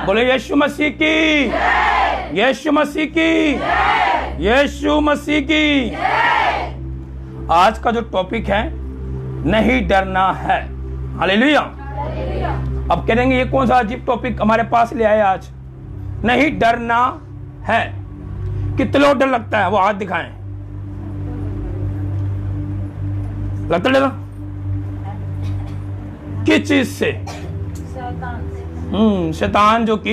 बोले यीशु मसीह की, यीशु मसीह की, यीशु मसीह की। आज का जो टॉपिक है, नहीं डरना है। हालेलुया। अब कहेंगे ये कौन सा अजीब टॉपिक हमारे पास ले आए आज। नहीं डरना है। कितने डर लगता है वो हाथ दिखाएं। लगता डर किस चीज से? शैतान जो कि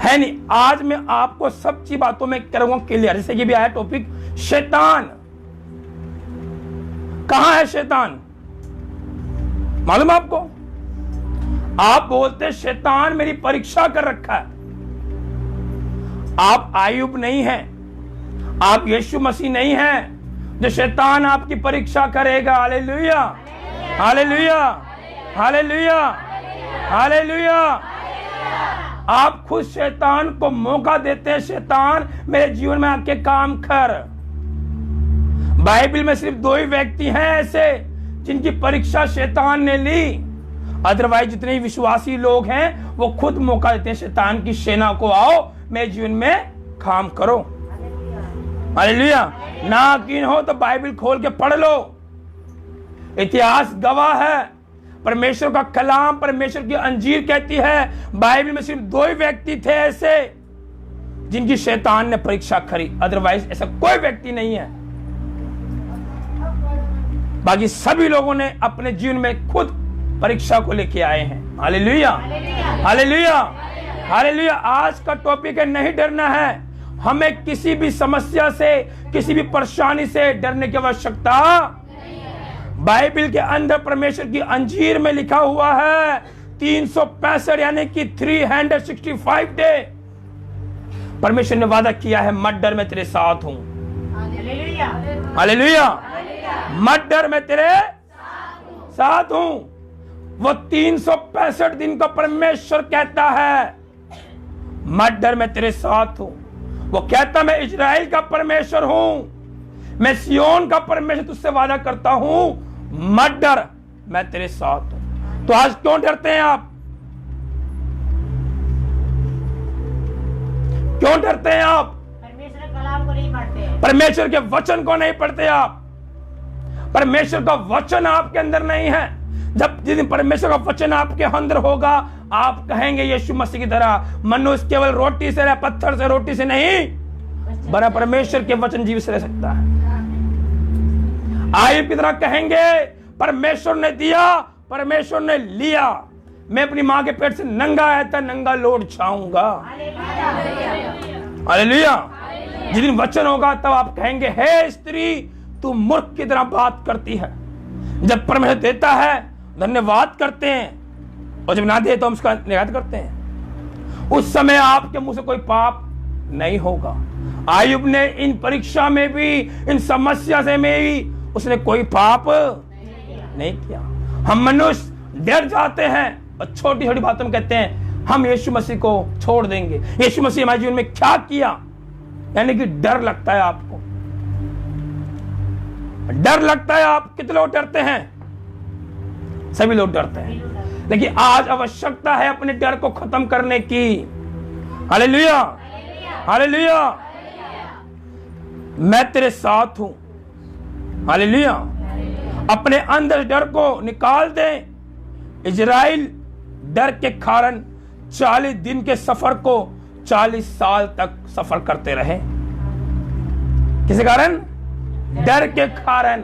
है नहीं। आज मैं आपको सब चीज बातों में करूंगा क्लियर। जैसे कि भी आया टॉपिक शैतान। कहां है शैतान? मालूम आपको? आप बोलते शैतान मेरी परीक्षा कर रखा है। आप आयुब नहीं हैं, आप यीशु मसीह नहीं हैं जो शैतान आपकी परीक्षा करेगा। Hallelujah, hallelujah, hallelujah, hallelujah. आप खुद शैतान को मौका देते हैं, शैतान मेरे जीवन में आके काम कर। बाइबल में सिर्फ 2 ही व्यक्ति हैं ऐसे जिनकी परीक्षा शैतान ने ली। अदरवाइज जितने विश्वासी लोग हैं वो खुद मौका देते हैं शैतान की सेना को, आओ मेरे जीवन में काम करो। हालेलुया। ना यकीन हो तो बाइबल खोल के पढ़ लो। इतिहास गवाह है, परमेश्वर का कलाम, परमेश्वर की अंजीर कहती है बाइबल में सिर्फ 2 ही व्यक्ति थे ऐसे जिनकी शैतान ने परीक्षा करी। अदरवाइज ऐसा कोई व्यक्ति नहीं है। बाकी सभी लोगों ने अपने जीवन में खुद परीक्षा को लेके आए हैं। Hallelujah, hallelujah, hallelujah. आज का टॉपिक है नहीं डरना है। हमें किसी भी समस्या से, किसी भी परेशानी से डरने की आवश्यकता। बाइबल के अंदर परमेश्वर की अंजीर में लिखा हुआ है 365 यानी कि 365 डे परमेश्वर ने वादा किया है, मत डर मैं तेरे साथ हूं। हालेलुया। मत डर मैं तेरे साथ हूं। वो 365 दिन का परमेश्वर कहता है मत डर मैं तेरे साथ हूं। वो कहता मैं इजराइल का परमेश्वर हूं, मैं सियोन का परमेश्वर तुझसे वादा करता हूं, मत डर मैं तेरे साथ हूं। तो आज क्यों डरते हैं आप? क्यों डरते हैं आप? परमेश्वर के कलाम को नहीं पढ़ते, परमेश्वर के वचन को नहीं पढ़ते आप। परमेश्वर का वचन आपके अंदर नहीं है। जब जिस दिन परमेश्वर का वचन आपके अंदर होगा, आप कहेंगे यीशु मसीह की तरह, मनुष्य केवल रोटी से, पत्थर से, रोटी से नहीं बना परमेश्वर के वचन जीवित रह सकता है। आयुब की तरह कहेंगे परमेश्वर ने दिया, परमेश्वर ने लिया। मैं अपनी मां के पेट से नंगा आया था, नंगा लौट जाऊंगा। हालेलुया। जिस दिन वचन होगा तब आप कहेंगे हे स्त्री तू मूर्ख की तरह बात करती है। जब परमेश्वर देता है धन्यवाद करते हैं, और जब ना दे तो हम उसका निरादर करते हैं। उस समय आपके मुंह से कोई पाप नहीं होगा। आयुब ने इन परीक्षा में भी, इन समस्या से में भी उसने कोई पाप नहीं किया। हम मनुष्य डर जाते हैं और छोटी छोटी बातों में कहते हैं हम यीशु मसीह को छोड़ देंगे। यीशु मसीह हमारे जीवन में क्या किया? यानी कि डर लगता है आपको, डर लगता है। आप कितने लोग डरते हैं? सभी लोग डरते हैं। लेकिन आज आवश्यकता है अपने डर को खत्म करने की। Hallelujah, hallelujah. मैं तेरे साथ हूं। हालेलुया। अपने अंदर डर को निकाल दें। इजराइल डर के कारण 40 दिन के सफर को 40 साल तक सफर करते रहे। किस कारण? डर के कारण।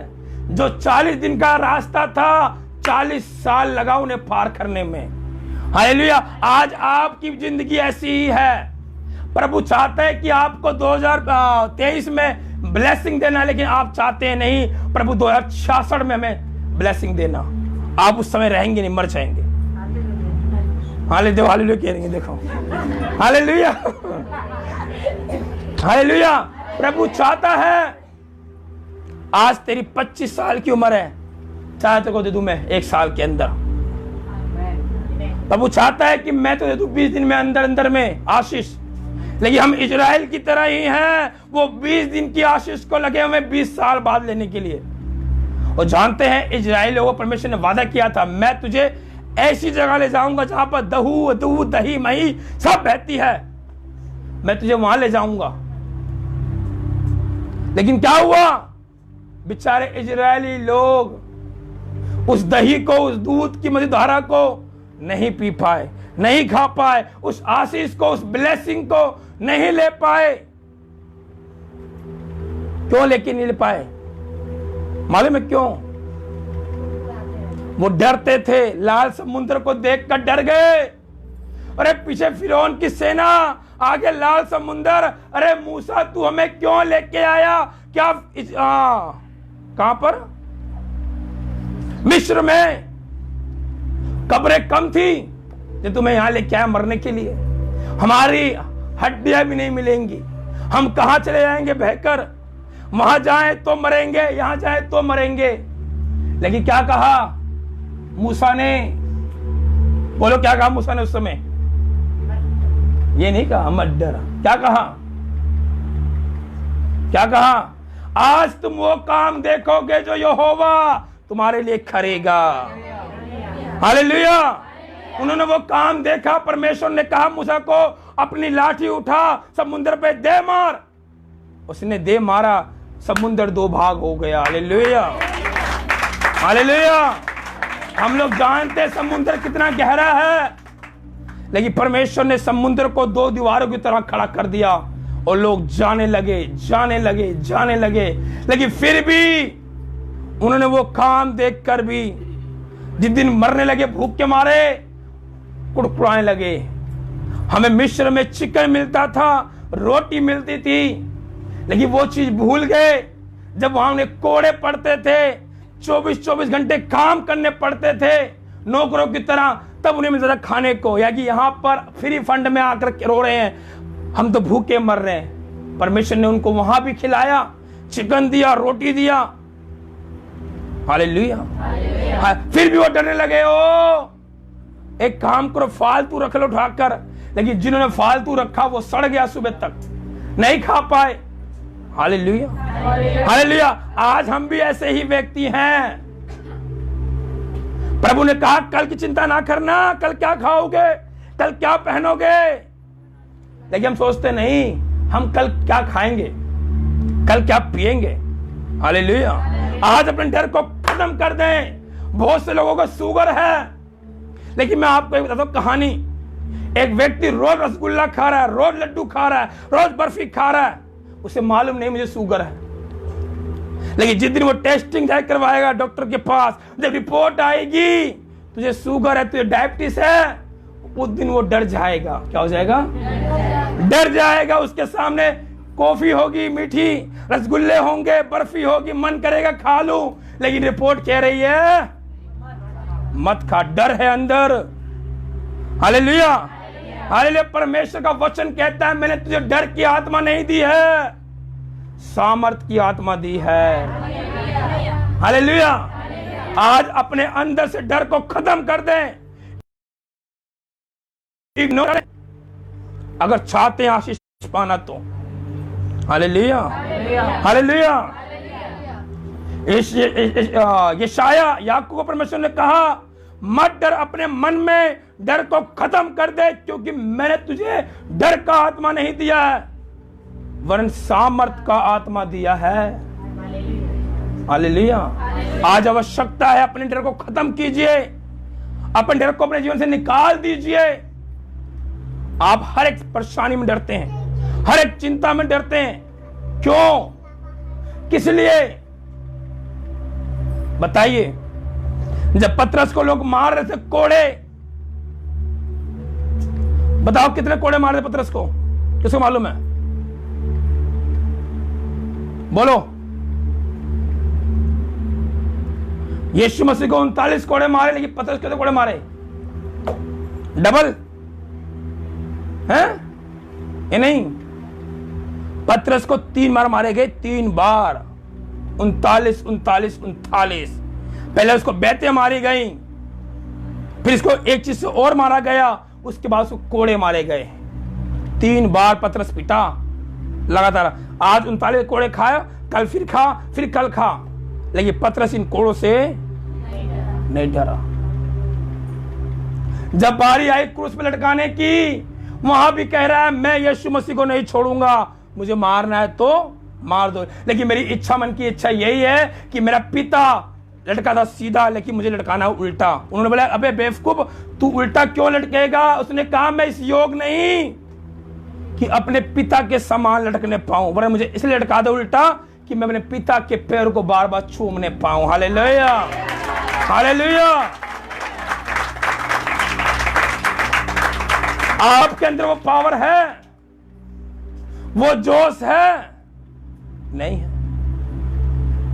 जो 40 दिन का रास्ता था 40 साल लगा उन्हें पार करने में। हालेलुया। आज आपकी जिंदगी ऐसी ही है। प्रभु चाहता है कि आपको 2023 में ब्लेसिंग देना, लेकिन आप चाहते हैं नहीं प्रभु 2066 में हमें ब्लेसिंग देना। आप उस समय रहेंगे नहीं, मर जाएंगे। हालेलुया, हालेलुया कह रही देखो। Hallelujah, hallelujah. प्रभु चाहता है, आज तेरी 25 साल की उम्र है, चाहे तेरे को दे दूं मैं 1 साल के अंदर। प्रभु चाहता है कि मैं तो दे दूं 20 दिन में, अंदर अंदर में आशीष। लेकिन हम इजराइल की तरह ही हैं, वो 20 दिन की आशीष को लगे हमें 20 साल बाद लेने के लिए। और जानते हैं इजराइल लोगों, परमेश्वर ने वादा किया था मैं तुझे ऐसी जगह ले जाऊंगा जहां पर दहू दूध दही मही सब बहती है, मैं तुझे वहां ले जाऊंगा। लेकिन क्या हुआ, बेचारे इजरायली लोग उस दही को, उस दूध की मधुधारा को नहीं पी पाए, नहीं खा पाए, उस आशीष को, उस ब्लेसिंग को नहीं ले पाए। क्यों लेके नहीं ले पाए? मालूम है क्यों? वो डरते थे, लाल समुद्र को देखकर डर गए। अरे पीछे फिरौन की सेना, आगे लाल समुद्र। अरे मूसा तू हमें क्यों लेके आया? क्या कहां पर? मिस्र में कब्रें कम थी जो तुम्हें यहां लेके आया मरने के लिए? हमारी हड्डियां भी नहीं मिलेंगी, हम कहां चले जाएंगे बहकर? वहां जाए तो मरेंगे, यहां जाए तो मरेंगे। लेकिन क्या कहा मूसा ने? बोलो क्या कहा मूसा ने उस समय? ये नहीं कहा मत डरा। क्या कहा? क्या कहा? आज तुम वो काम देखोगे जो यहोवा तुम्हारे लिए करेगा। हालेलुया। उन्होंने वो काम देखा। परमेश्वर ने कहा मूसा को, अपनी लाठी उठा, समुद्र पे दे मार। उसने दे मारा, समुद्र दो भाग हो गया। Hallelujah, hallelujah. हम लोग जानते हैं समुद्र कितना गहरा है, लेकिन परमेश्वर ने समुद्र को दो दीवारों की तरह खड़ा कर दिया और लोग जाने लगे, जाने लगे, जाने लगे। लेकिन फिर भी उन्होंने वो काम देखकर भी जिस दिन मरने लगे भूख के मारे, कुड़कुड़ाने लगे। हमें मिस्र में चिकन मिलता था, रोटी मिलती थी, लेकिन वो चीज भूल गए। जब वहां उन्हें कोड़े पड़ते थे, 24-24 घंटे काम करने पड़ते थे नौकरों की तरह, तब उन्हें मिलता था खाने को। या कि यहाँ पर फ्री फंड में आकर रो रहे हैं, हम तो भूखे मर रहे हैं। परमेश्वर ने उनको वहां भी खिलाया, चिकन दिया, रोटी दिया। हालेलुया। फिर भी वो डरने लगे। ओ एक काम करो, फालतू रख लो उठाकर। लेकिन जिन्होंने फालतू रखा वो सड़ गया, सुबह तक नहीं खा पाए। Hallelujah, hallelujah. आज हम भी ऐसे ही व्यक्ति हैं। प्रभु ने कहा कल की चिंता ना करना, कल क्या खाओगे, कल क्या पहनोगे। लेकिन हम सोचते नहीं, हम कल क्या खाएंगे, कल क्या पिएंगे। हालेलुया। आज अपने डर को खत्म कर दें। बहुत से लोगों को शुगर है, लेकिन मैं आपको बताता हूं कहानी। एक व्यक्ति रोज रसगुल्ला खा रहा है, रोज लड्डू खा रहा है, रोज बर्फी खा रहा है, उसे मालूम नहीं मुझे शुगर है। लेकिन जिस दिन वो टेस्टिंग करवाएगा डॉक्टर के पास, जब रिपोर्ट आएगी तुझे शुगर है, तुझे डायबिटीज है, उस दिन वो डर जाएगा। क्या हो जाएगा? डर जाएगा। उसके सामने कॉफी होगी मीठी, रसगुल्ले होंगे, बर्फी होगी, मन करेगा खा लूं, लेकिन रिपोर्ट कह रही है मत खा, डर है अंदर। Hallelujah, hallelujah. परमेश्वर का वचन कहता है मैंने तुझे डर की आत्मा नहीं दी है, सामर्थ की आत्मा दी है। हालेलुया। आज अपने अंदर से डर को खत्म कर दें। इग्नोर अगर चाहते हैं आशीष पाना तो। Hallelujah, hallelujah. यशाया, याकूब को परमेश्वर ने कहा मत डर, अपने मन में डर को खत्म कर दे, क्योंकि मैंने तुझे डर का आत्मा नहीं दिया है, वरन सामर्थ का आत्मा दिया है। हालेलुया। आज आवश्यकता है अपने डर को खत्म कीजिए, अपने डर को अपने जीवन से निकाल दीजिए। आप हर एक परेशानी में डरते हैं, हर एक चिंता में डरते हैं, क्यों, किस लिए? बताइए। जब पतरस को लोग मार रहे थे कोड़े, बताओ कितने कोड़े मार रहे पतरस को, किसको मालूम है? बोलो। यीशु मसीह को 39 कोड़े मारे, लेकिन पतरस कितने कोड़े मारे? डबल है? ये नहीं, पतरस को 3 बार मारे गए, 3 बार। 39, 39, 39। पहले उसको बेतें मारी गई, फिर इसको एक चीज से और मारा गया, उसके बाद उसको कोड़े मारे गए। 3 बार पतरस पिटा लगातार। आज 39 कोड़े खाया, कल फिर खा, फिर कल खा, लेकिन पतरस इन कोड़ों से नहीं डरा। जब बारी आई क्रूस पे लटकाने की, वहां भी कह रहा है मैं यीशु मसीह को नहीं छोड़ूंगा, मुझे मारना है तो मार दो, लेकिन मेरी इच्छा, मन की इच्छा यही है कि मेरा पिता लटका था सीधा, लेकिन मुझे लटकाना उल्टा। उन्होंने बोला अबे बेवकूफ, तू उल्टा क्यों लटकेगा? उसने कहा मैं इस योग नहीं कि अपने पिता के समान लटकने पाऊं, वरना मुझे इसलिए लटका दो उल्टा कि मैं अपने पिता के पैर को बार बार छूमने पाऊं। Hallelujah, hallelujah. आपके अंदर वो पावर है, वो जोश है? नहीं है,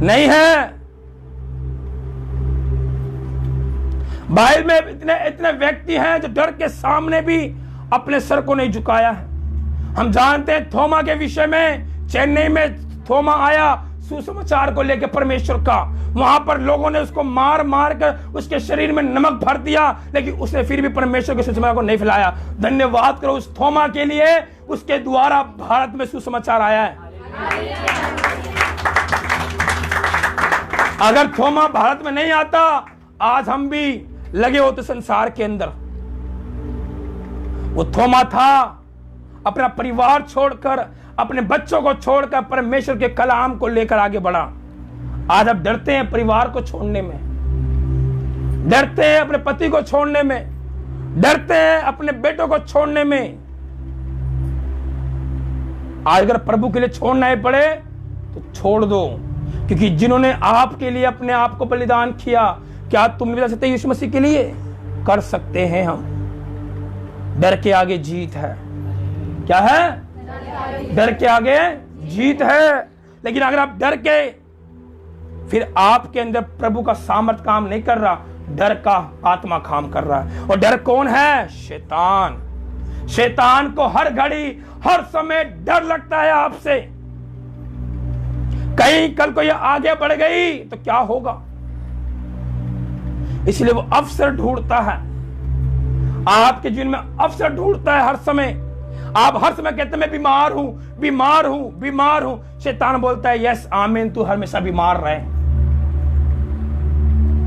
नहीं है। बाइबल में इतने इतने व्यक्ति हैं जो डर के सामने भी अपने सर को नहीं झुकाया है। हम जानते हैं थोमा के विषय में, चेन्नई में थोमा आया सुसमाचार को लेकर परमेश्वर का, वहां पर लोगों ने उसको मार मार कर उसके शरीर में नमक भर दिया, लेकिन उसने फिर भी परमेश्वर के सुसमाचार को नहीं फैलाया। धन्यवाद करो उस थोमा के लिए, उसके द्वारा भारत में सुसमाचार आया है। अगर थोमा भारत में नहीं आता, आज हम भी लगे होते संसार के अंदर। वो थोमा था, अपना परिवार छोड़कर, अपने बच्चों को छोड़कर परमेश्वर के कलाम को लेकर आगे बढ़ा। आज अब डरते हैं परिवार को छोड़ने में, डरते हैं अपने पति को छोड़ने में, डरते हैं अपने बेटों को छोड़ने में। आज अगर प्रभु के लिए छोड़ना ही पड़े तो छोड़ दो, क्योंकि जिन्होंने आपके लिए अपने आप को बलिदान किया, क्या तुम नहीं बता सकते यीशु मसीह के लिए? कर सकते हैं हम। डर के आगे जीत है। क्या है? डर के आगे जीत है। लेकिन अगर आप डर के, फिर आपके अंदर प्रभु का सामर्थ काम नहीं कर रहा, डर का आत्मा काम कर रहा है। और डर कौन है? शैतान। शैतान को हर घड़ी हर समय डर लगता है आपसे, कहीं कल को ये आगे बढ़ गई तो क्या होगा। इसलिए वो अवसर ढूंढता है, आपके जीवन में अवसर ढूंढता है हर समय। आप हर समय कहते हैं मैं बीमार हूं, बीमार हूं, बीमार हूं। शैतान बोलता है यस आमीन, तू हमेशा बीमार रहे,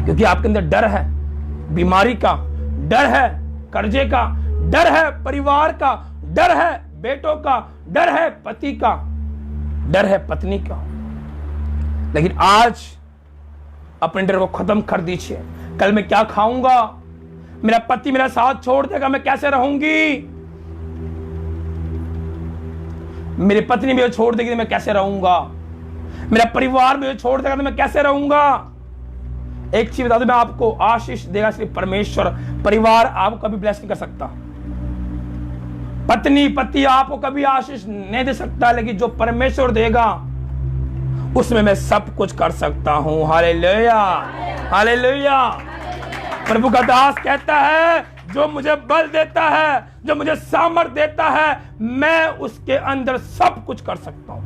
क्योंकि आपके अंदर डर है बीमारी का, डर है कर्जे का, डर है परिवार का, डर है बेटों का, डर है पति का, डर है पत्नी का। लेकिन आज अपने डर को खत्म कर दीजिए। कल मैं क्या खाऊंगा, मेरा पति मेरा साथ छोड़ देगा, मैं कैसे रहूंगी, मेरी पत्नी मुझे छोड़ देगी तो मैं कैसे रहूंगा, मेरा परिवार मुझे छोड़ देगा तो मैं कैसे रहूंगा। एक चीज बता दूं मैं आपको, आशीष देगा सिर्फ परमेश्वर, परिवार आपको कभी ब्लेस नहीं कर सकता। पत्नी पति आपको कभी आशीष नहीं दे सकता, लेकिन जो परमेश्वर देगा उसमें मैं सब कुछ कर सकता हूं। Hallelujah, hallelujah. प्रभु का दास कहता है जो मुझे बल देता है, जो मुझे सामर्थ देता है, मैं उसके अंदर सब कुछ कर सकता हूं।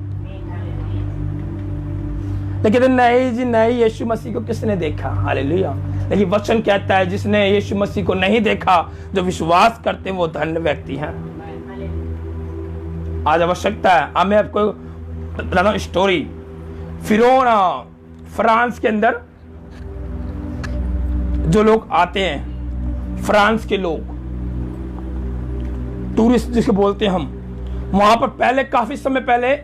लेकिन नहीं जी नहीं, यीशु मसीह को किसने देखा? हालेलुया। लेकिन वचन कहता है जिसने यीशु मसीह को नहीं देखा, जो विश्वास करते हैं वो धन्य व्यक्ति हैं। आज आवश्यकता है, अब मैं आपको बताता हूं स्टोरी। फिरौन फ्रांस के अंदर जो लोग आते हैं, फ्रांस के लोग, टूरिस्ट जिसको बोलते हैं हम, वहां पर पहले काफी समय पहले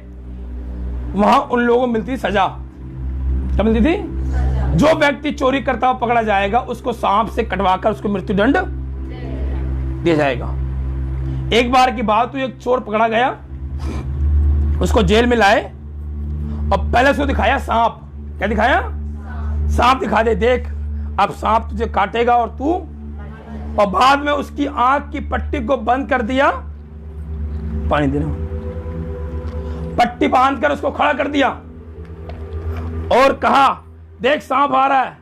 वहां उन लोगों को मिलती सजा। क्या मिलती थी? जो व्यक्ति चोरी करता हुआ पकड़ा जाएगा उसको सांप से कटवाकर उसको मृत्युदंड दिया जाएगा। एक बार की बात हुई, एक चोर पकड़ा गया, उसको जेल में लाए और पहले उसको दिखाया सांप। क्या दिखाया? सांप दिखा दे, देख अब सांप तुझे काटेगा और तू, और बाद में उसकी आंख की पट्टी को बंद कर दिया, पानी देना, पट्टी बांधकर उसको खड़ा कर दिया और कहा देख सांप आ रहा है,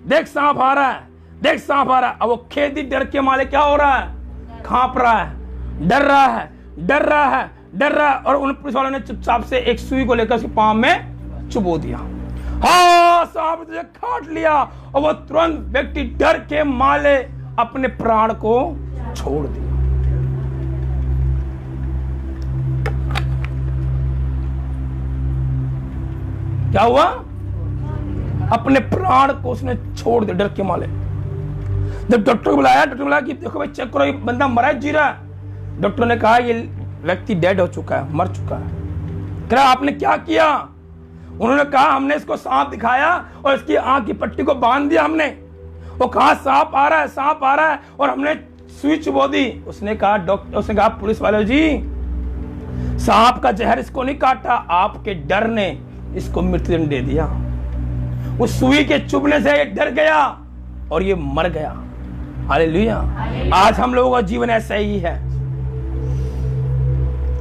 देख सांप आ रहा है, देख सांप आ रहा है। अब वो खेदी डर के मारे क्या हो रहा है? कांप रहा है, डर रहा है, डर रहा है, डर रहा है। और उन पुलिस वालों ने चुपचाप से एक सुई को लेकर उसके पांव में चुबो दिया। हाँ, सांप तुझे काट लिया। और वो तुरंत व्यक्ति डर के मारे अपने प्राण को छोड़ दिया। क्या हुआ? अपने प्राण को उसने छोड़ दिया डर के मारे। जब डॉक्टर को बुलाया, डॉक्टर ने बोला कि देखो भाई चेक करो, ये बंदा मरा है जी रहा है। डॉक्टर ने कहा ये व्यक्ति डेड हो चुका है, मर चुका है। कह रहा आपने क्या किया? उन्होंने कहा हमने इसको सांप दिखाया और इसकी आंख की पट्टी को बांध दिया हमने। वो कहा सांप आ रहा है, सांप आ रहा है, और हमने सुई चुबो दी। उसने कहा डॉक्टर, उसने कहा पुलिस वाले जी सांप का जहर इसको नहीं काटा, आपके डर ने इसको मृत्युदंड दे दिया। उस सुई के चुभने से ये डर गया और ये मर गया। हालेलुया। आज हम लोगों का जीवन ऐसा ही है।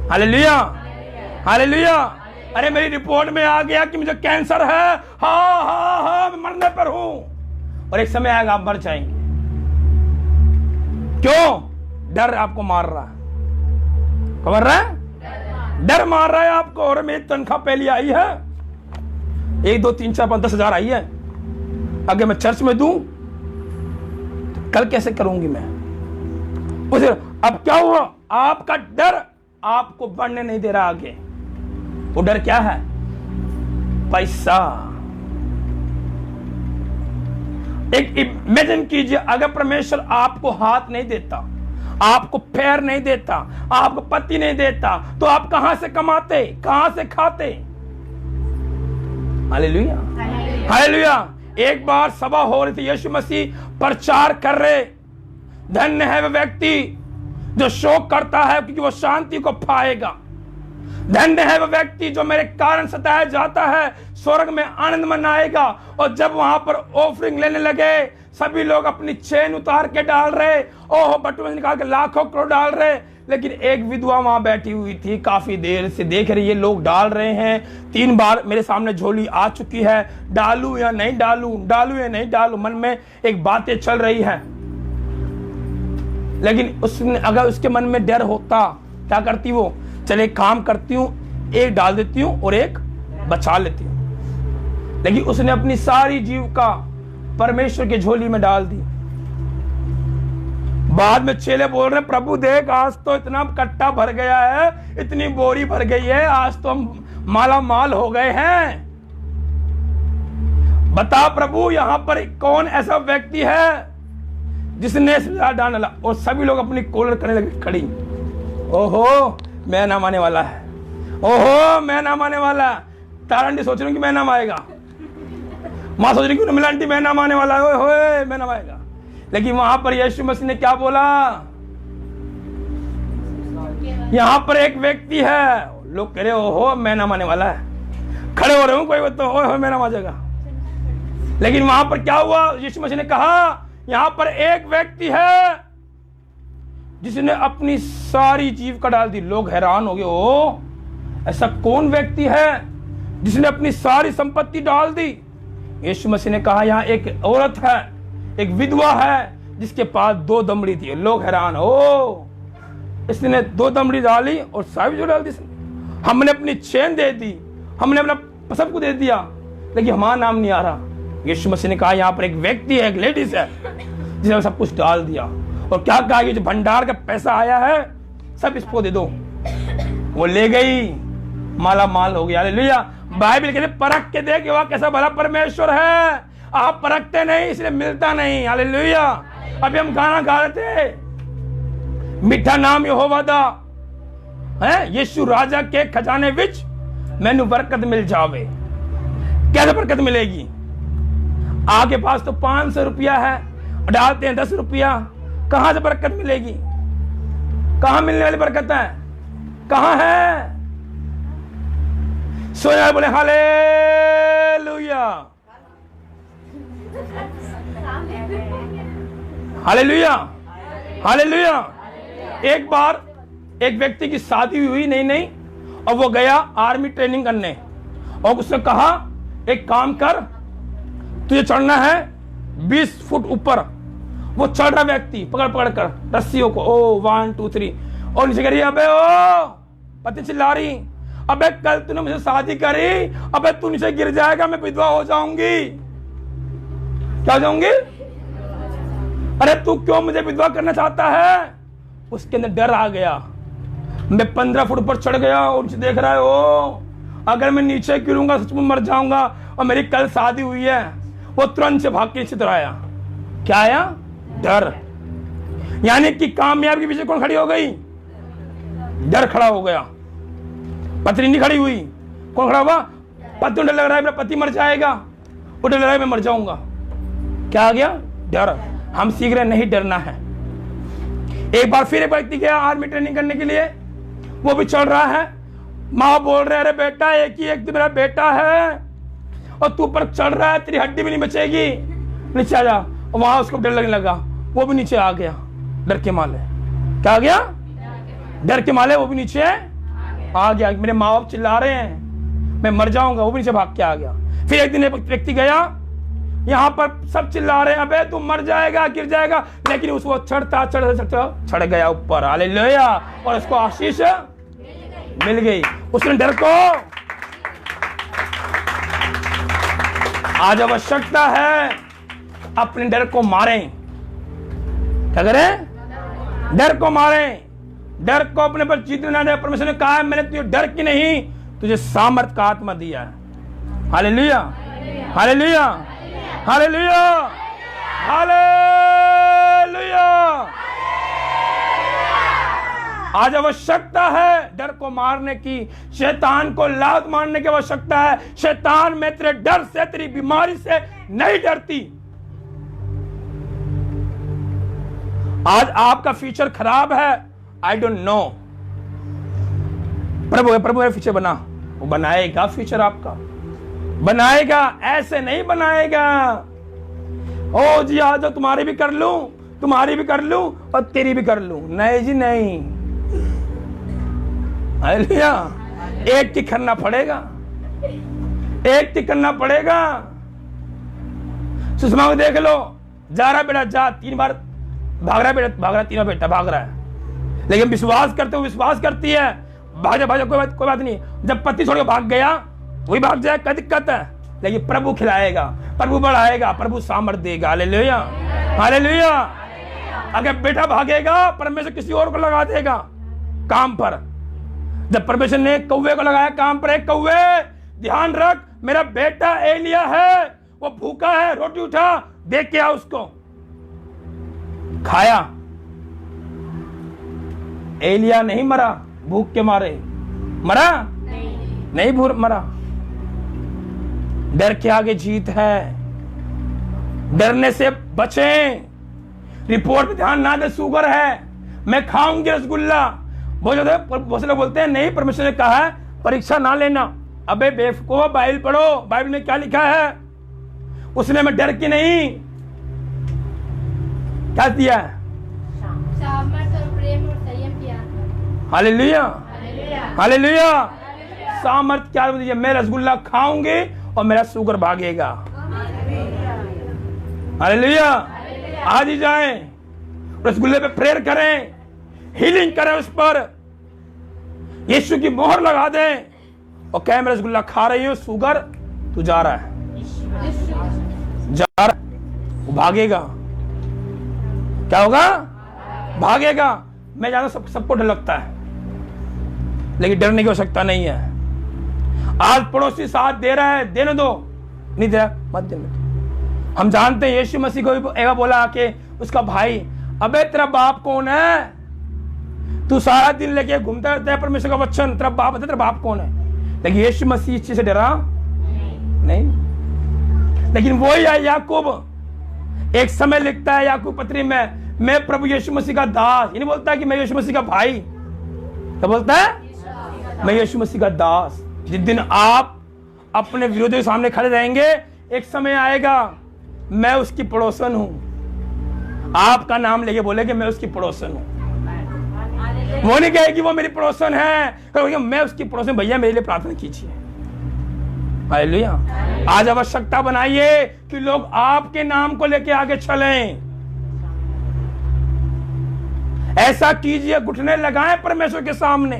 Hallelujah, hallelujah. अरे मेरी रिपोर्ट में आ गया कि मुझे कैंसर है, हाँ मैं मरने पर हूं, और एक समय आएगा आप मर जाएंगे। क्यों? डर आपको मार रहा है। खबर रहा है? डर मार रहा है आपको। और मेरी तनख्वाह पहली आई है 1 2 3 4 5 10 हजार आई है, अगर मैं चर्च में दूं तो कल कैसे करूंगी मैं? उसे अब क्या हुआ? आपका डर आपको बढ़ने नहीं दे रहा आगे। वो डर क्या है? पैसा। एक इमेजिन कीजिए, अगर परमेश्वर आपको हाथ नहीं देता, आपको पैर नहीं देता, आपको पति नहीं देता, तो आप कहां से कमाते, कहां से खाते? Hallelujah, hallelujah. एक बार सभा हो रही थी, यीशु मसीह प्रचार कर रहे, धन्य है वह व्यक्ति जो शोक करता है क्योंकि वो शांति को पाएगा। धन्य है वह व्यक्ति जो मेरे कारण सताया जाता है, स्वर्ग में आनंद मनाएगा। और जब वहां पर ऑफरिंग लेने लगे, सभी लोग अपनी चेन उतार के डाल रहे, ओह बटुए निकाल के लाखों करोड़ डाल रहे, लेकिन एक विधवा वहां बैठी हुई थी, काफी देर से देख रही है लोग डाल रहे हैं। 3 बार मेरे सामने झोली आ चुकी है, डालू या नहीं डालू, डालू या नहीं डालू, मन में एक बातें चल रही है। लेकिन उसने, अगर उसके मन में डर होता, क्या करती वो? चले एक काम करती हूं, एक डाल देती हूं और एक बचा लेती हूं। लेकिन उसने अपनी सारी जीविका परमेश्वर की झोली में डाल दी। बाद में चेले बोल रहे, प्रभु देख आज तो इतना कट्टा भर गया है, इतनी बोरी भर गई है, आज तो हम माला माल हो गए हैं। बता प्रभु यहां पर कौन ऐसा व्यक्ति है जिसने डाला? और सभी लोग अपनी कॉलर करने लगे खड़ी। ओहो मैं नाम आने वाला है, ओहो मैं नाम आने वाला। तारंडी सोच रही हूँ कि मैं नाम आएगा, माँ सोच रही मिला आंटी मैं नाम आने वाला है, ओए मैं नाम आएगा। लेकिन वहां पर यीशु मसीह ने क्या बोला? यहां पर एक व्यक्ति है, लोग कह रहे ओहो मैं नाम आने वाला है, खड़े हो रहे हूं, कोई तो ओए मैं नाम आ जाएगा। लेकिन वहां पर क्या हुआ? यीशु मसीह ने कहा यहां पर एक व्यक्ति है जिसने अपनी सारी जीविका डाल दी। लोग हैरान हो गए, ओ ऐसा कौन व्यक्ति है जिसने अपनी सारी संपत्ति डाल दी? यीशु मसीह ने कहा यहां एक औरत है, एक विधवा है जिसके पास 2 दमड़ी थी। लोग हैरान, ओ इसने 2 दमड़ी डाली और सारी जो डाल दी। हमने अपनी चेन दे दी, हमने अपना सब कुछ दे दिया, लेकिन हमारा नाम नहीं आ रहा। यीशु मसीह ने कहा यहां पर एक व्यक्ति है, एक लेडीज है जिसने सब कुछ डाल दिया। और क्या कहा? ये जो भंडार का पैसा आया है सब इसको दे दो। वो ले गई, माला माल हो गया। हालेलुया। बाइबल कहते परख के देख वह कैसा भला परमेश्वर है। आप परखते नहीं इसलिए मिलता नहीं। हालेलुया। अभी हम गाना गा रहे थे, मीठा नाम यहोवा दा है, यीशु राजा के खजाने विच मैनू बरकत मिल जावे। कैसे बरकत मिलेगी? आपके पास तो 500 रुपया है, डालते हैं 10 रुपया, कहां से बरकत मिलेगी? कहां मिलने वाली बरकत है? कहां है? सोया बोले हालेलुया, हालेलुया, हालेलुया। एक बार एक व्यक्ति की शादी हुई नहीं, और वो गया आर्मी ट्रेनिंग करने, और उसने कहा एक काम कर, तुझे चढ़ना है 20 फुट ऊपर। वो चढ़ रहा व्यक्ति पकड़ कर रस्सियों को, ओ 1 2 3, और नीचे करिए, अबे ओ पति चिल्ला रही, अबे कल तूने मुझे शादी करी, अबे तू नीचे गिर जाएगा, मैं विधवा हो जाऊंगी। क्या हो जाऊंगी? अरे तू क्यों मुझे विधवा करना चाहता है? उसके अंदर डर आ गया। मैं 15 फुट ऊपर चढ़ गया और नीचे देख रहा है, ओ अगर मैं नीचे गिरूंगा सच में मर जाऊंगा, और मेरी कल शादी हुई है। वो तुरंत से भाग के नीचे आया। क्या आया? डर। यानी कि कामयाबी के पीछे कौन खड़ी हो गई? डर खड़ा हो गया। पत्नी नहीं खड़ी हुई, कौन खड़ा हुआ? पति। डर लग रहा है मेरा पति मर जाएगा, वो डर लग रहा है मैं मर जाऊंगा। क्या आ गया? डर। हम सीख रहे नहीं डरना है। एक बार फिर एक व्यक्ति गया आर्मी ट्रेनिंग करने के लिए, वो भी चल रहा है। माँ बोल रहे अरे बेटा एक ही एक तो मेरा बेटा है और तू ऊपर चढ़ रहा है, तेरी हड्डी भी नहीं बचेगी, नीचे आ जा। वहां उसको डर लगने लगा, वो भी नीचे आ गया डर के माले। क्या आ गया? डर के माले वो भी नीचे आ गया। मेरे माँ बाप चिल्ला रहे हैं मैं मर जाऊंगा, वो भी नीचे भाग के आ गया। फिर एक दिन एक व्यक्ति गया, यहाँ पर सब चिल्ला रहे हैं अबे तू मर जाएगा, गिर जाएगा, लेकिन उसको चढ़ गया ऊपर। हालेलुया। और उसको आशीष मिल गई। उसने डर को, आज आवश्यकता है अपने डर को मारें। क्या करें? डर को मारें। डर को अपने पर जीतना है। परमेश्वर ने कहा है मैंने तुझे डर की नहीं, तुझे सामर्थ का आत्मा दिया है। Hallelujah, hallelujah, hallelujah, hallelujah. आज आवश्यकता है डर को मारने की, शैतान को लात मारने की आवश्यकता है। शैतान में तेरे डर से, तेरी बीमारी से नहीं डरती। आज आपका फ्यूचर खराब है, आई डोंट नो। प्रभु है फ्यूचर बना, वो बनाएगा फ्यूचर आपका, बनाएगा, ऐसे नहीं बनाएगा। ओ जी आ जाओ तुम्हारी भी कर लूं, तुम्हारी भी कर लूं और तेरी भी कर लूं। नहीं जी नहीं। हालेलुया। एक की करना पड़ेगा, एक की करना पड़ेगा। सुषमा को देख लो, जा रहा बेटा जा, 3 बार भाग रहा बेटा, भाग रहा, 3 बार बेटा भाग रहा है, लेकिन विश्वास करते हो, विश्वास करती है, भाग जा कोई बात नहीं। जब पति छोड़ के भाग गया वही भाग जाए, क्या दिक्कत है? लेकिन प्रभु खिलाएगा, प्रभु बढ़ाएगा, प्रभु सामर्थ देगा। Hallelujah, hallelujah. अगर बेटा भागेगा परमेश्वर किसी और को लगा देगा काम पर। जब परमेश्वर ने कौवे को लगाया काम पर, एक कौवे ध्यान रख मेरा बेटा एलिया है, वो भूखा है, रोटी उठा दे के आ उसको। खाया, एलिया नहीं मरा भूख के मारे, मरा नहीं मरा। डर के आगे जीत है, डरने से बचें। रिपोर्ट पे ध्यान ना दे, शुगर है मैं खाऊंगी रसगुल्ला। बहुत से लोग बोलते हैं नहीं परमेश्वर ने कहा है परीक्षा ना लेना। अबे बेवकूफ, बाइबल पढ़ो, बाइबल में क्या लिखा है? उसने मैं डर की नहीं क्या दिया है? सामर्थ और प्रेम और संयम किया। Hallelujah, hallelujah. सामर्थ क्या दीजिए? मैं रसगुल्ला खाऊंगी और मेरा शुगर भागेगा। हालेलुया। आज ही जाएं, रसगुल्ले पे प्रेयर करें, हीलिंग करें उस पर, यीशु की मोहर लगा दें और कह मैं रसगुल्ला खा रही हूं, शुगर तू जा रहा है, जा रहा है, वो भागेगा। क्या होगा? भागेगा। मैं जानता सबको डर लगता है, लेकिन डरने की आवश्यकता नहीं है। आज पड़ोसी साथ दे रहा है, देने दो, नहीं दे रहा मत देने दो। हम जानते हैं यीशु मसीह को भी बोला आके उसका भाई, अबे तेरा बाप कौन है? तू सारा दिन लेके घूमता रहता है परमेश्वर का वचन, तेरा बाप है, तेरा बाप कौन है? लेकिन यीशु मसीह इस चीज से डरा नहीं। लेकिन वही है याकूब, एक समय लिखता है याकूब पत्री में, मैं प्रभु यीशु मसीह का दास। ये नहीं बोलता कि मैं यीशु मसीह का भाई, क्या बोलता है? मैं यीशु मसीह का दास। जिस दिन आप अपने विरोधियों के सामने खड़े रहेंगे, एक समय आएगा मैं उसकी पड़ोसन हूं, आपका नाम लेके बोले कि मैं उसकी पड़ोसन हूं। वो नहीं कहेगी वो मेरी पड़ोसन है, कहेगी मैं उसकी पड़ोसन, भैया मेरे लिए प्रार्थना कीजिए। हालेलुया। आज आवश्यकता बनाइए कि लोग आपके नाम को लेके आगे चलें। ऐसा कीजिए, घुटने लगाएं परमेश्वर के सामने,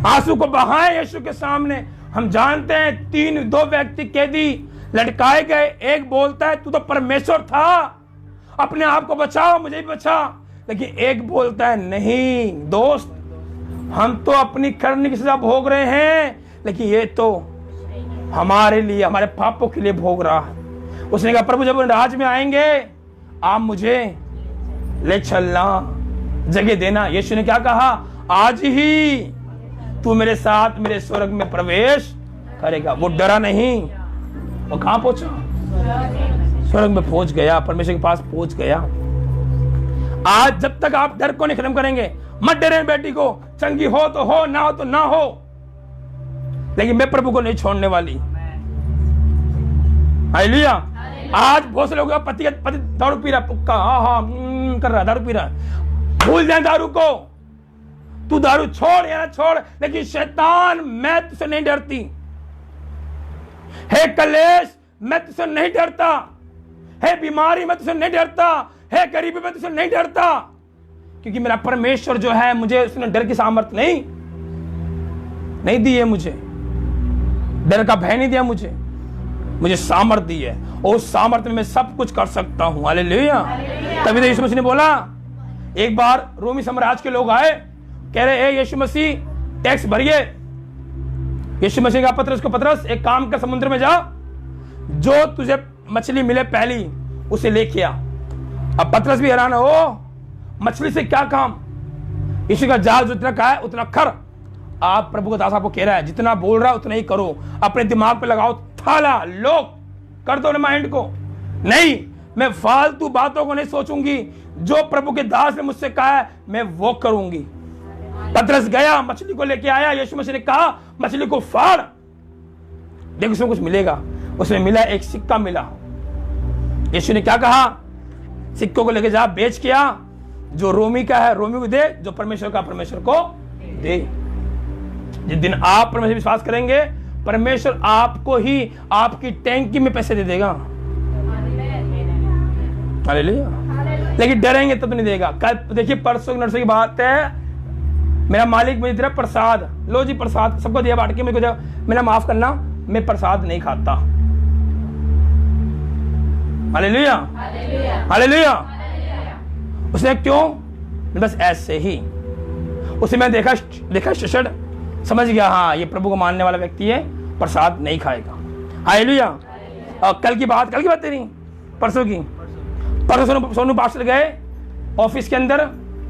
आंसू को बहाएं यीशु के सामने। हम जानते हैं 2 व्यक्ति कैदी लटकाए गए, एक बोलता है तू तो परमेश्वर था, अपने आप को बचाओ, मुझे भी बचा। लेकिन एक बोलता है नहीं दोस्त, हम तो अपनी करने की सजा भोग रहे हैं, लेकिन ये तो हमारे लिए, हमारे पापों के लिए भोग रहा है। उसने कहा प्रभु जब राज में आएंगे आप मुझे ले चलना, जगह देना। यीशु ने क्या कहा? आज ही तू मेरे साथ मेरे स्वर्ग में प्रवेश करेगा। वो डरा नहीं, वो कहां पहुंचा? स्वर्ग में पहुंच गया, परमेश्वर के पास पहुंच गया। आज जब तक आप डर को नहीं खत्म करेंगे, मत डरे बेटी को, चंगी हो तो हो, ना हो तो ना हो, लेकिन मैं प्रभु को नहीं छोड़ने वाली। हालेलुया। आज बहुत से लोग पति दारू पी रहा, पुक्का कर रहा, दारू पी रहा। भूल जाए दारू को, तू दारू छोड़ या ना छोड़, लेकिन शैतान, मैं तुझसे नहीं डरती। हे कलेश, मैं तुझसे नहीं डरता। हे बीमारी, मैं तुझसे नहीं डरता। हे गरीबी, मैं तुझसे नहीं डरता, क्योंकि मेरा परमेश्वर जो है, मुझे उसने डर की सामर्थ नहीं दी है। मुझे डर का भय नहीं दिया, मुझे सामर्थ दी है, और उस सामर्थ में मैं सब कुछ कर सकता हूं। हालेलुया। तभी तो यीशु मसीह ने बोला, एक बार रोमी साम्राज्य के लोग आए, कह रहे ए यीशु मसीह, टैक्स भरिए। यीशु मसीह का पतरस को, पतरस एक काम कर, समुद्र में जा, जो तुझे मछली मिले पहली उसे लेके आ। अब पतरस भी हैरान हो, मछली से क्या काम? यीशु का जहाज जितना का है उतना कर। आप प्रभु का दास आपको कह रहा है, जितना बोल रहा है उतना ही करो। अपने दिमाग पे लगाओ थाला, लोग कर दो माइंड को। नहीं, मैं फालतू बातों को नहीं सोचूंगी, जो प्रभु के दास ने मुझसे कहा है मैं वो करूंगी। पतरस गया, मछली को लेके आया। यीशु मसीह ने कहा मछली को फाड़, देख उसमें कुछ मिलेगा। उसमें मिला, एक सिक्का मिला। यीशु ने क्या कहा? सिक्कों को लेके जा, बेच के आ, जो रोमी का है रोमी को दे, जो परमेश्वर का परमेश्वर को दे। जिस दिन आप परमेश्वर विश्वास करेंगे, परमेश्वर आपको ही आपकी टैंकी में पैसे दे देगा। हालेलुया। लेकिन डरेंगे तब नहीं देगा। कल देखिए, परसों नरसों की बात है, मेरा मालिक मुझे दे रहा प्रसाद, लो जी प्रसाद, सबको दिया बांट के, मेरे को मेरा माफ करना, मैं प्रसाद नहीं खाता। Hallelujah, hallelujah. उसने क्यों? बस ऐसे ही। उसे मैं देखा शशड़, समझ गया, हाँ ये प्रभु को मानने वाला व्यक्ति है, प्रसाद नहीं खाएगा। हालेलुया। और कल की बात तेरी, परसों की, परसों सोनू पास्टर गए ऑफिस के अंदर,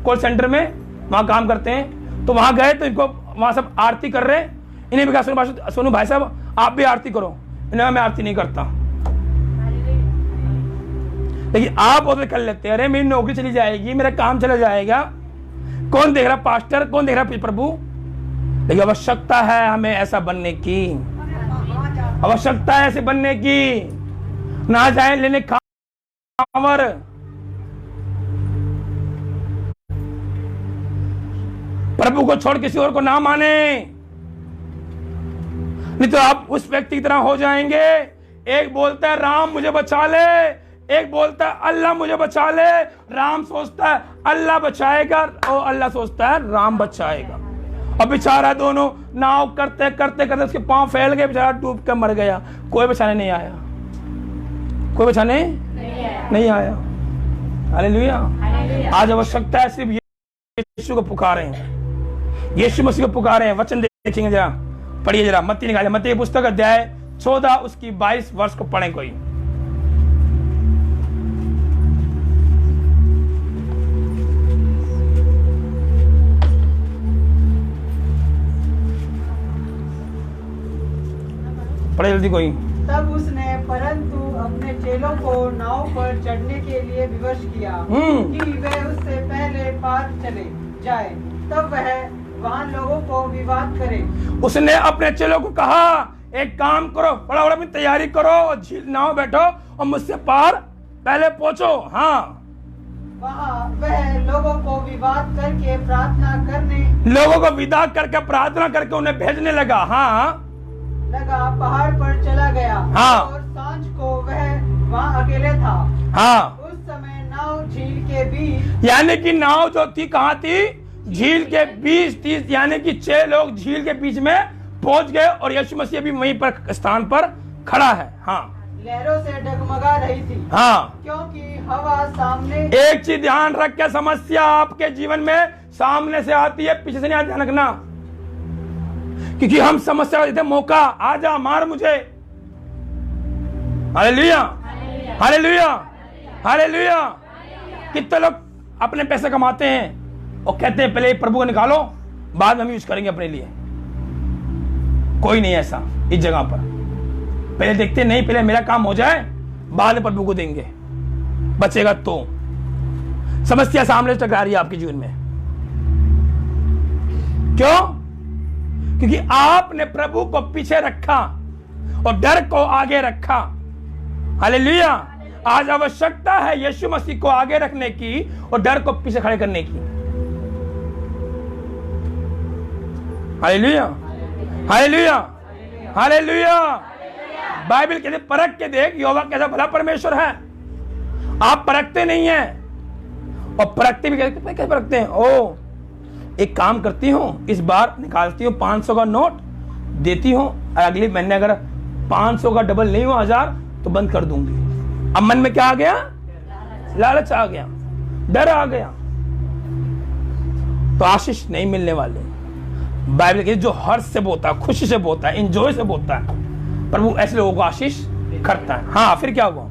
कॉल सेंटर में, वहां काम करते हैं, तो वहां गए तो इनको वहां सब आरती कर रहे। इन्हें भी कहा सोनू भाई साहब आप भी आरती करो। इन्हें मैं आरती नहीं करता, लेकिन आप उधर कर लेते हैं। अरे मेरी नौकरी चली जाएगी, मेरा काम चला जाएगा, कौन देख रहा पास्टर, कौन देख रहा प्रभु? लेकिन आवश्यकता है हमें ऐसा बनने की, आवश्यकता है ऐसे बनने की। ना जाए लेने खावर, प्रभु को छोड़ किसी और को ना माने, नहीं तो आप उस व्यक्ति की तरह हो जाएंगे। एक बोलता है राम मुझे बचा ले, एक बोलता है अल्लाह मुझे बचा ले। राम सोचता है अल्लाह बचाएगा, और अल्लाह सोचता है राम बचाएगा। और बेचारा दोनों नाव करते करते करते उसके पांव फैल गए, बेचारा डूब कर मर गया। कोई बचाने नहीं आया, कोई बचाने नहीं आया। हालेलुया। आज आवश्यकता है सिर्फ यीशु को पुकारे हैं, यीशु मसीह को पुकारे हैं। वचन देखेंगे जरा, पढ़िए जरा, मत्ती निकाले, मत्ती की पुस्तक अध्याय 14 उसकी 22 वर्ष को पढ़ें कोई। पढ़े जल्दी कोई। तब उसने परंतु अपने चेलों को नाव पर चढ़ने के लिए विवश किया कि वे उससे पहले पार चले जाए, तब वह वहां लोगों को विवाद करे। उसने अपने चेलों को कहा एक काम करो, फटाफट अपनी तैयारी करो और झील नाव बैठो और मुझसे पार पहले पहुंचो। हाँ, वहाँ वह लोगों को विवाद करके प्रार्थना करने, लोगों को विदा करके प्रार्थना करके उन्हें भेजने लगा। हाँ, पहाड़ पर चला गया। हाँ, और सांझ को वह वहाँ अकेले था। हाँ, उस समय नाव झील के बीच, यानी कि नाव जो थी कहाँ थी? झील के बीच थी, यानी कि 6 लोग झील के बीच में पहुंच गए और यीशु मसीह भी वहीं पर स्थान पर खड़ा है। हाँ, लहरों से डगमगा रही थी। हाँ, क्योंकि हवा सामने। एक चीज ध्यान रख के, समस्या आपके जीवन में सामने से आती है, पीछे से नहीं आती, ध्यान रखना। क्योंकि हम समस्या देते मौका, आजा मार मुझे। Hallelujah, hallelujah, hallelujah. कितने लोग अपने पैसे कमाते हैं और कहते हैं पहले प्रभु को निकालो, बाद में हम यूज करेंगे अपने लिए। कोई नहीं ऐसा इस जगह पर। पहले देखते नहीं, पहले मेरा काम हो जाए, बाद में प्रभु को देंगे, बचेगा तो। समस्या सामने टकरा रही है आपके जीवन में, क्यों? क्योंकि आपने प्रभु को पीछे रखा और डर को आगे रखा। हालेलुया। आज आवश्यकता है यीशु मसीह को आगे रखने की और डर को पीछे खड़े करने की। Hallelujah, hallelujah, hallelujah. बाइबल कहते परख के देख यहोवा कैसा भला परमेश्वर है। आप परखते नहीं हैं, और परखते भी कैसे परखते हैं? ओ, एक काम करती हूं, इस बार निकालती हूं 500 का नोट देती हूं, अगले महीने अगर 500 का डबल नहीं हुआ 1000 तो बंद कर दूंगी। अब मन में क्या आ गया? लालच आ गया, डर आ गया, तो आशीष नहीं मिलने वाले। बाइबल कहती जो हर्ष से बोता है, खुशी से बोता है, एंजॉय से बोता है, प्रभु ऐसे लोगों को आशीष करता है। हाँ, फिर क्या हुआ?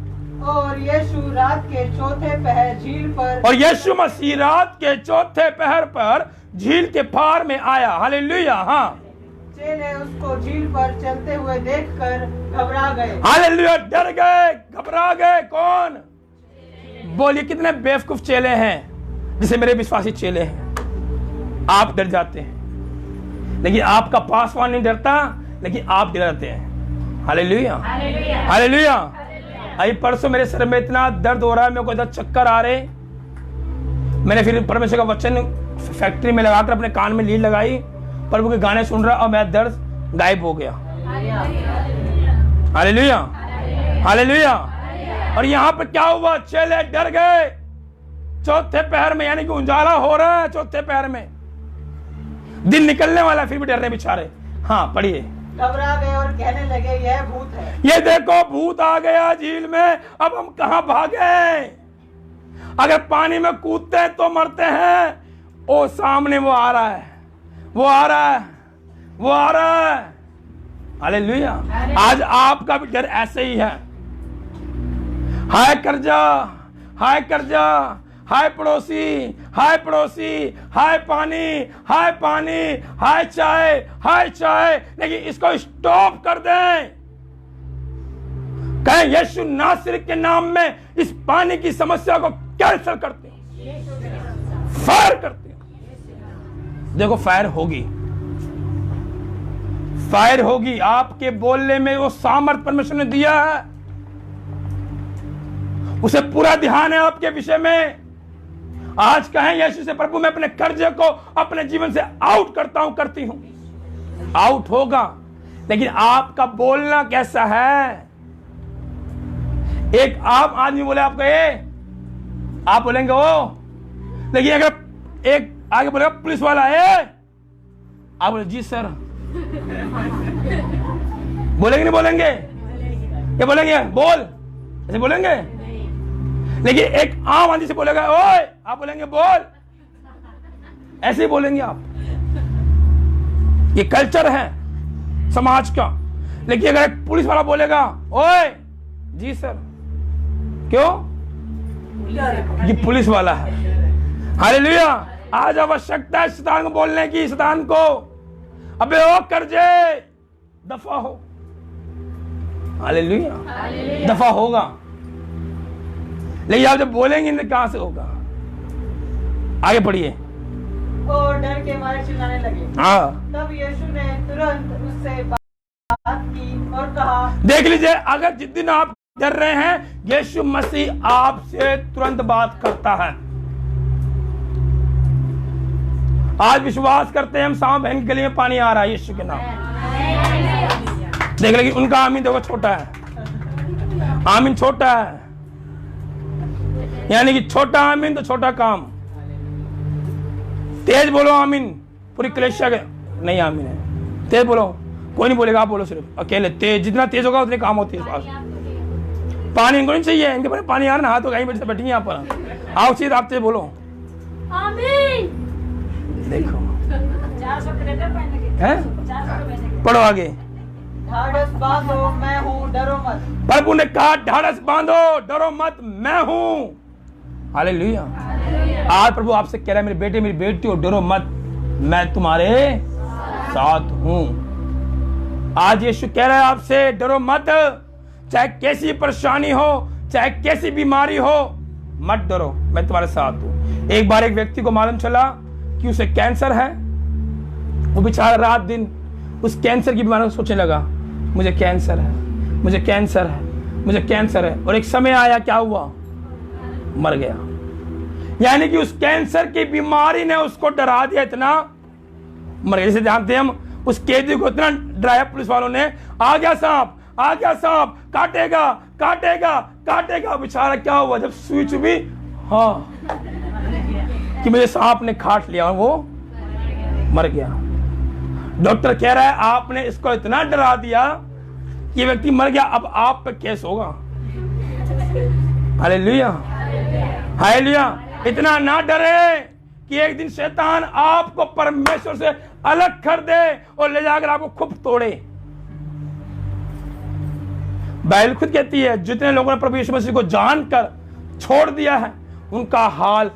और यीशु रात के चौथे पहर झील पर, और यीशु मसीह रात के चौथे पहर पर झील के पार में आया। हालेलुया। हाँ, चेले उसको झील पर चलते हुए देखकर घबरा गए। हालेलुया, डर गए, घबरा गए। कौन? बोलिए, कितने बेवकूफ चेले हैं, जिसे मेरे विश्वासी चेले हैं। आप डर जाते हैं, लेकिन आपका पासवान नहीं डरता, लेकिन आप डरते हैं। Hallelujah, hallelujah. अभी परसों मेरे सर में इतना दर्द हो रहा है, मेरे को इधर चक्कर आ रहे। मैंने फिर परमेश्वर का वचन फैक्ट्री में लगाकर अपने कान में लीड लगाई, प्रभु के गाने सुन रहा और मेरा दर्द गायब हो गया। Hallelujah, hallelujah. और यहाँ पे क्या हुआ? चेले डर गए चौथे पहर में, यानी कि उजाला हो रहा है चौथे पहर में, दिन निकलने वाला, फिर भी डर रहे बेचारे। हाँ, पढ़िए। घबरा गए और कहने लगे यह भूत है। ये देखो भूत आ गया झील में, अब हम कहां भागे? अगर पानी में कूदते हैं तो मरते हैं। ओ सामने वो आ रहा है, वो आ रहा है, वो आ रहा है। हालेलुया। आज आपका भी डर ऐसे ही है। हाय कर्जा, हाय कर्जा, हाय पड़ोसी, हाय पड़ोसी, हाय पानी, हाय पानी, हाय चाय, हाय चाय। लेकिन इसको स्टॉप कर दें। कहें यीशु नासरी के नाम में इस पानी की समस्या को कैंसिल करते हैं, फायर करते हैं। देखो फायर होगी, फायर होगी। आपके बोलने में वो सामर्थ परमेश्वर ने दिया है, उसे पूरा ध्यान है आपके विषय में। आज कहें यीशु से, प्रभु मैं अपने कर्जे को अपने जीवन से आउट करता हूं, करती हूं। आउट होगा, लेकिन आपका बोलना कैसा है? एक आम आदमी बोले आपको ए, आप बोलेंगे ओ, लेकिन अगर एक आगे बोलेगा पुलिस वाला है, आप बोले जी सर। बोलेंगे नहीं बोलेंगे? ये बोलेंगे बोल, ऐसे बोलेंगे। लेकिन एक आम आदमी से बोलेगा ओए, आप बोलेंगे बोल, ऐसे ही बोलेंगे आप। ये कल्चर है समाज का। लेकिन अगर एक पुलिस वाला बोलेगा ओए जी सर, क्यों? ये पुलिस वाला है। हालेलुया। आज आवश्यकता है शैतान को बोलने की, शैतान को अबे ओ कर्जे दफा हो। हालेलुया, दफा होगा। लेकिन आप जब बोलेंगे तो कहां से होगा? आगे पढ़िए। और डर के मारे चिल्लाने लगे। हाँ, तब यीशु ने तुरंत उससे बात की और कहा, देख लीजिए, अगर जिस दिन आप डर रहे हैं, यीशु मसीह आपसे तुरंत बात करता है। आज विश्वास करते हैं हम, सांव बहन के गले में पानी आ रहा है यीशु के नाम। देख, लेकिन उनका आमीन देखो छोटा है, आमीन छोटा है। यानी कि छोटा आमीन तो छोटा काम। तेज बोलो आमीन, पूरी कलेशिया के नहीं आमीन है। तेज बोलो, कोई नहीं बोलेगा, आप बोलो सिर्फ अकेले। तेज जितना तेज होगा उतने काम होते हैं। पानी इनको नहीं चाहिए, इनके पास पानी आ रहा है, तो कहीं बैठे बैठी यहाँ पर आओ, चीज आप तेज बोलो आमीन। देखो है, पढ़ो आगे। ढाढ़स बांधो, मैं हूँ, डरो मत। प्रभु ने कहा ढाढ़स बांधो, डरो मत, मैं हूं। हालेलुया। आज प्रभु आपसे कह रहा है, मेरे बेटे मेरी बेटी हो, डरो मत, मैं तुम्हारे साथ हूं। आज यीशु कह रहा है आपसे, डरो मत, चाहे कैसी परेशानी हो, चाहे कैसी बीमारी हो, मत डरो, मैं तुम्हारे साथ हूं। एक बार एक व्यक्ति को मालूम चला कि उसे कैंसर है। वो बेचारा रात दिन उस कैंसर की बीमारी को सोचने लगा, मुझे कैंसर है, मुझे कैंसर है, मुझे कैंसर है। और एक समय आया, क्या हुआ, मर गया। यानी कि उस कैंसर की बीमारी ने उसको डरा दिया, इतना मर गया। जैसे जानते हैं हम, उस कैदी को इतना डराया पुलिस वालों ने, आ गया सांप, आ गया सांप, काटेगा काटेगा काटेगा। बेचारा क्या हुआ, जब सुई चुभी, हाँ, कि मुझे सांप ने काट लिया, वो मर गया। डॉक्टर कह रहा है आपने इसको इतना डरा दिया कि व्यक्ति मर गया, अब आप पे केस होगा। Hallelujah, hallelujah. इतना ना डरे कि एक दिन शैतान आपको परमेश्वर से अलग कर दे और ले जाकर आपको खूब तोड़े। बाइबल खुद कहती है, जितने लोगों ने प्रभु यीशु मसीह को जानकर छोड़ दिया है, उनका हाल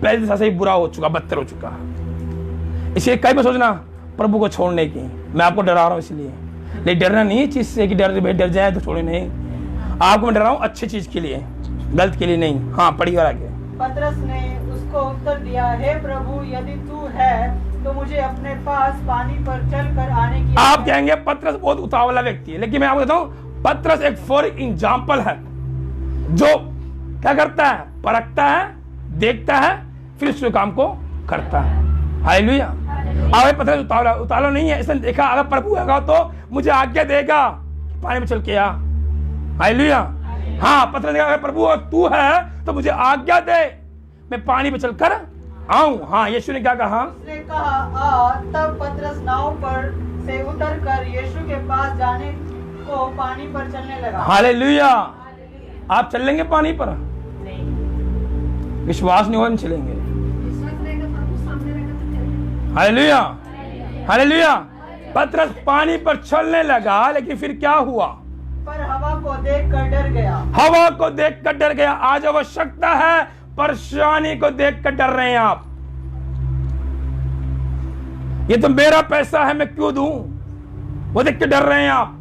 पहले से ही बुरा हो चुका, बदतर हो चुका है। इसलिए कई बार सोचना प्रभु को छोड़ने की, मैं आपको डरा रहा हूं इसलिए। लेकिन डरना नहीं चीज से कि डर जाए तो छोड़े, नहीं। आपको मैं डरा रहा हूं अच्छी चीज के लिए, गलत के लिए नहीं। हाँ, पढ़िए आगे। पतरस ने उसको उत्तर दिया, हे प्रभु, यदि तू है तो मुझे अपने पास पानी पर चलकर आने की। आप कहेंगे पतरस बहुत उतावला व्यक्ति है, लेकिन मैं आपको बताऊं, पतरस एक फॉर एग्जाम्पल है, जो क्या करता है, परखता है, देखता है, फिर उस काम को करता है। हालेलुया। अब पतरस उतावला नहीं है, इसने देखा अगर प्रभु होगा तो मुझे आज्ञा देगा, पानी में चल के आ। हालेलुया। हाँ, पतरस ने कहा, प्रभु तू है तो मुझे आज्ञा दे, मैं पानी पे चलकर आऊं। हाँ, यीशु ने क्या कहा, उसने कहा आ। तब पतरस नाव पर से उतरकर यीशु के पास जाने को पानी पर चलने लगा। हालेलुया। आप चल लेंगे पानी पर? विश्वास नहीं होगा, हम चलेंगे। Hallelujah, hallelujah. पतरस पानी पर चलने लगा, लेकिन फिर क्या हुआ, पर हवा को देखकर डर गया। हवा को देखकर डर गया। आज आवश्यकता है, परेशानी को देखकर डर रहे हैं आप। ये तो मेरा पैसा है, मैं क्यों दूं, वो देख के डर रहे हैं आप।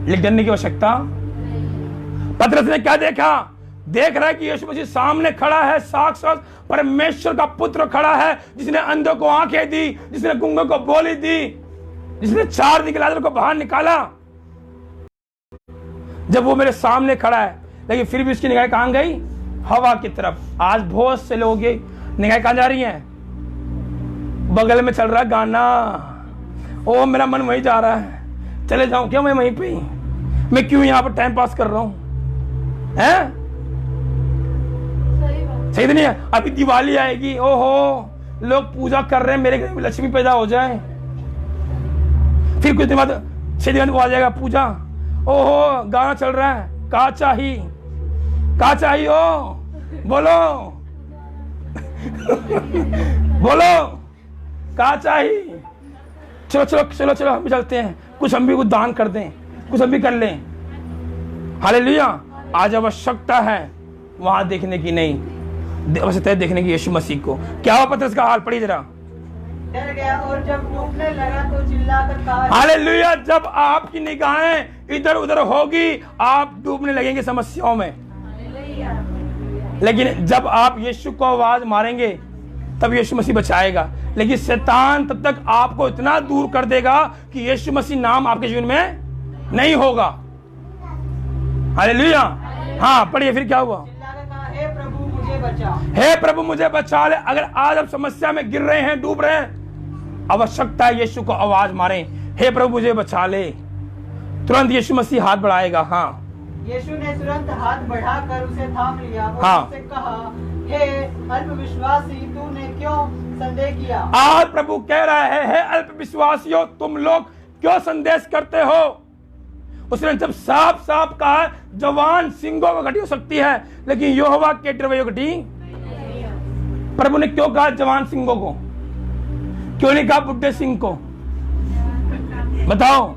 लेकिन डरने की आवश्यकता। पतरस ने क्या देखा, देख रहा है कि यीशु मसीह सामने खड़ा है, साक्षात परमेश्वर का पुत्र खड़ा है, जिसने अंधों को आंखें दी, जिसने गूंगों को बोली दी, जिसने 4 दिन के लाजर को बाहर निकाला। जब वो मेरे सामने खड़ा है, लेकिन फिर भी उसकी निगाह कहां गई, हवा की तरफ। आज बहुत से लोग निगाह कहां जा रही हैं, बगल में चल रहा गाना, ओ मेरा मन वहीं जा रहा है, चले जाऊं क्या मैं वहीं पे, मैं क्यों यहां पर टाइम पास कर रहा हूं, हैं? सही तो नहीं है। अभी दिवाली आएगी, ओहो लोग पूजा कर रहे हैं, मेरे घर में लक्ष्मी पैदा हो जाए। फिर कुछ दिन बाद 6 दिन आ जाएगा पूजा, ओहो गाना चल रहा है, का चाहिए हो, बोलो बोलो का चाहिए। चलो चलो चलो चलो, हम भी चलते हैं, कुछ हम भी कुछ दान कर दें, कुछ हम भी कर लें। हालेलुया। आज आवश्यकता है वहां देखने की नहीं, आवश्यकता है देखने की यीशु मसीह को। क्या हुआ पतरस का हाल, पढ़िए जरा। डर गया और जब डूबने लगा तो चिल्लाकर कहा, हालेलुया। जब आपकी निगाहें इधर उधर होगी, आप डूबने लगेंगे समस्याओं में। लेकिन जब आप यीशु को आवाज मारेंगे, तब यीशु मसीह बचाएगा। लेकिन शैतान तब तक आपको इतना दूर कर देगा कि यीशु मसीह नाम आपके जीवन में नहीं होगा। हालेलुया। हाँ, पढ़िए फिर क्या हुआ, चिल्लाकर कहा, हे प्रभु मुझे बचा, हे प्रभु मुझे बचा ले। अगर आज आप समस्या में गिर रहे हैं, डूब रहे हैं, आवश्यकता है यीशु को आवाज मारें, हे प्रभु मुझे बचा ले। तुरंत यीशु मसीह हाथ बढ़ाएगा। हाँ, यीशु ने तुरंत हाथ बढ़ाकर उसे थाम लिया और हाँ। उससे कहा, हे अल्पविश्वासी, तूने क्यों संदेह किया। आज प्रभु कह रहा है, हे अल्पविश्वासियों, तुम लोग क्यों संदेश करते हो। उसने जब साफ साफ कहा, जवान सिंगों को घटी हो सकती है, लेकिन यहोवा के डरवैयों को घटी। प्रभु ने क्यों कहा जवान सिंगों को, क्यों नहीं कहा बुढ़े सिंह को, बताओ।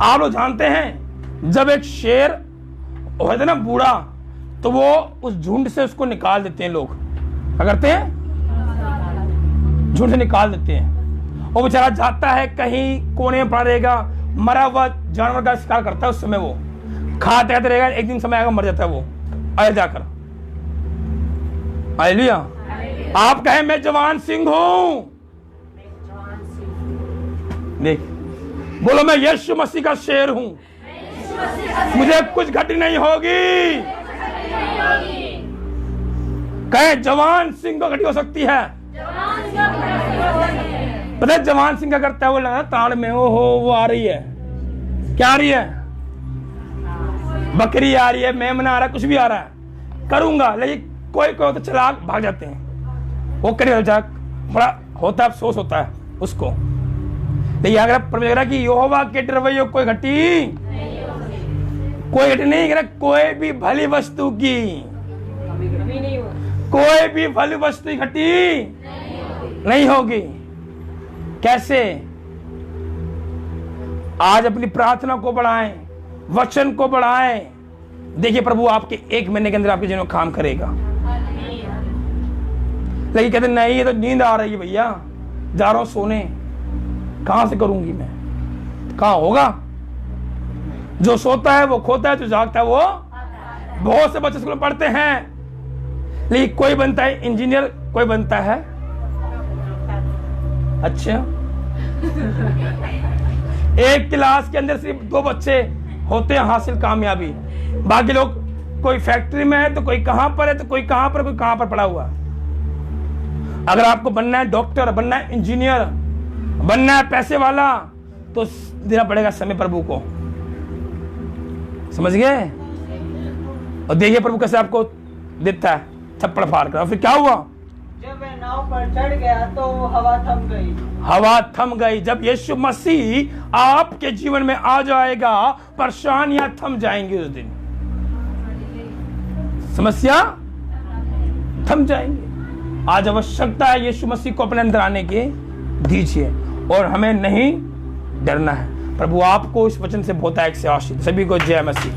आप लोग जानते हैं, जब एक शेर होता है ना बूढ़ा, तो वो उस झुंड से उसको निकाल देते हैं लोग। क्या करते हैं? झुंड से निकाल देते हैं। वो बेचारा जाता है कहीं कोने में पड़ा रहेगा, मरा हुआ जानवर का शिकार करता है। उस समय वो खाते खाते रहेगा, एक दिन समय आएगा मर जाता है वो आए जाकर। हालेलुया। आप कहें मैं जवान सिंह हूं। देख बोलो मैं यीशु मसीह का शेर हूं, मुझे कुछ घटी नहीं होगी। कहें जवान सिंह को घटी हो सकती है। पता है जवान सिंह क्या करता है? वो लगा ताड़ में वो आ रही है। क्या आ रही है? बकरी आ रही है, मेमना आ रहा है, कुछ भी आ रहा है, करूंगा। लेकिन कोई कोई तो चलाक भाग जाते हैं। वो करे बड़ा होता है, अफसोस होता है उसको। लेकिन अगर परमेश्वर की यहोवा के डरवैयो कोई घटी नहीं करे, कोई भी भली वस्तु की, कोई भी भली वस्तु घटी नहीं होगी। कैसे? आज अपनी प्रार्थना को बढ़ाएं, वचन को बढ़ाएं। देखिए प्रभु आपके 1 महीने के अंदर आपके जीवन में काम करेगा। लेकिन कहते नहीं, ये तो नींद आ रही है भैया, जा रहा हूं सोने, कहां से करूंगी मैं? कहां होगा? जो सोता है वो खोता है, जो जागता है वो। बहुत से बच्चे स्कूल में पढ़ते हैं, लेकिन कोई बनता है इंजीनियर, कोई बनता है अच्छा। एक क्लास के अंदर सिर्फ 2 बच्चे होते हैं हासिल कामयाबी, बाकी लोग कोई फैक्ट्री में है, तो कोई कहां पर है, तो कोई कहां पर, कोई कहां पर पड़ा हुआ। अगर आपको बनना है डॉक्टर, बनना है इंजीनियर, बनना है पैसे वाला, तो देना पड़ेगा समय प्रभु को। समझ गए? और देखिए प्रभु कैसे आपको देता है थप्पड़ फाड़ कर। फिर क्या हुआ? जब वह नाव पर चढ़ गया तो हवा थम गई। हवा थम गई। जब यीशु मसीह आपके जीवन में आ जाएगा, परेशानियां थम जाएंगी। उस दिन समस्या थम जाएंगी। आज आवश्यकता है यीशु मसीह को अपने अंदर आने के दीजिए, और हमें नहीं डरना है। प्रभु आपको इस वचन से बहुत आशीष। सभी को जय मसीह।